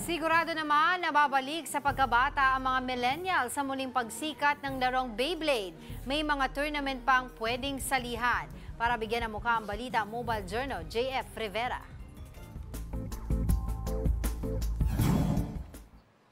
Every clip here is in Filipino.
Sigurado naman na babalik sa pagkabata ang mga millennial sa muling pagsikat ng larong Beyblade. May mga tournament pang pwedeng salihan. Para bigyan ng mukha ang balita, Mobile Journal, JF Rivera.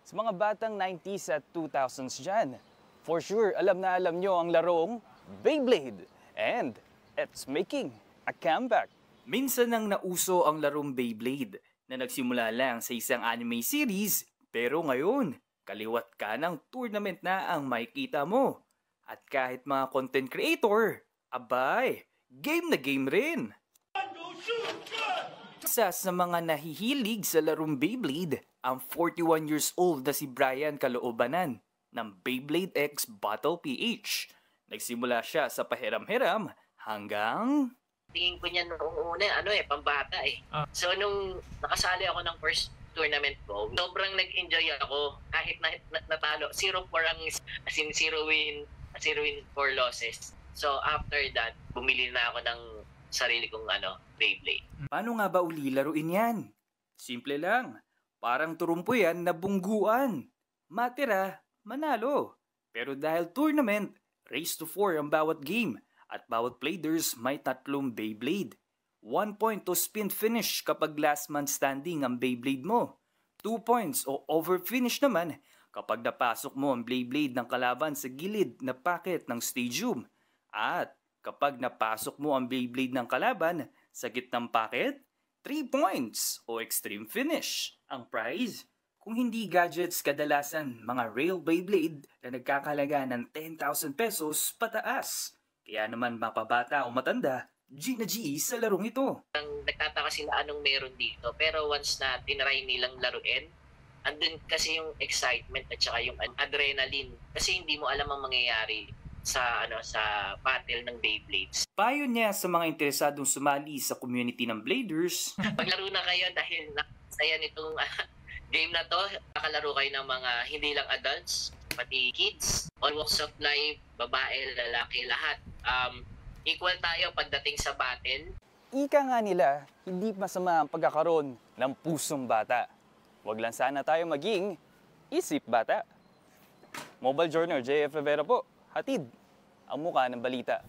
Sa mga batang 90s at 2000s dyan, for sure, alam na alam nyo ang larong Beyblade. And it's making a comeback. Minsan nang nauso ang larong Beyblade na nagsimula lang sa isang anime series, pero ngayon, kaliwat ka ng tournament na ang makikita mo. At kahit mga content creator, abay, game na game rin. Isa sa mga nahihilig sa larong Beyblade, ang 41 years old na si Brian Caloobanan ng Beyblade X Battle PH. Nagsimula siya sa pahiram-hiram hanggang tingin ko niyan noong una, pambata eh. So nung nakasali ako ng first tournament ko, sobrang nag-enjoy ako kahit natalo. 0-4 ang, as in 0 win, 4 losses. So after that, bumili na ako ng sarili kong Beyblade. Paano nga ba uli laruin yan? Simple lang. Parang turumpo yan na bungguan. Matira, manalo. Pero dahil tournament, race to 4 ang bawat game. At bawat players may 3 Beyblade. 1 point to spin finish kapag last man standing ang Beyblade mo. 2 points o over finish naman kapag napasok mo ang Beyblade ng kalaban sa gilid na packet ng stadium. At kapag napasok mo ang Beyblade ng kalaban sa gitnang packet, 3 points o extreme finish ang prize. Kung hindi gadgets, kadalasan mga rail Beyblade na nagkakalaga ng 10,000 pesos pataas. Kaya naman mapabata o matanda, G na G sa larong ito. Nagtataka sila anong meron dito, pero once na tinry nilang laruin, andun kasi yung excitement at saka yung adrenaline. Kasi hindi mo alam ang mangyayari sa battle ng Beyblades. Payo niya sa mga interesadong sumali sa community ng Bladers. Paglaro na kayo dahil nakasaya nitong game na to, nakalaro kayo ng mga hindi lang adults, pati kids, all walks of life, babae, lalaki, lahat. Equal tayo pagdating sa battle. Ika nga nila, hindi masama ang pagkakaroon ng pusong bata. Huwag lang sana tayo maging isip bata. Mobile Journal, JF Rivera po. Hatid ang mukha ng balita.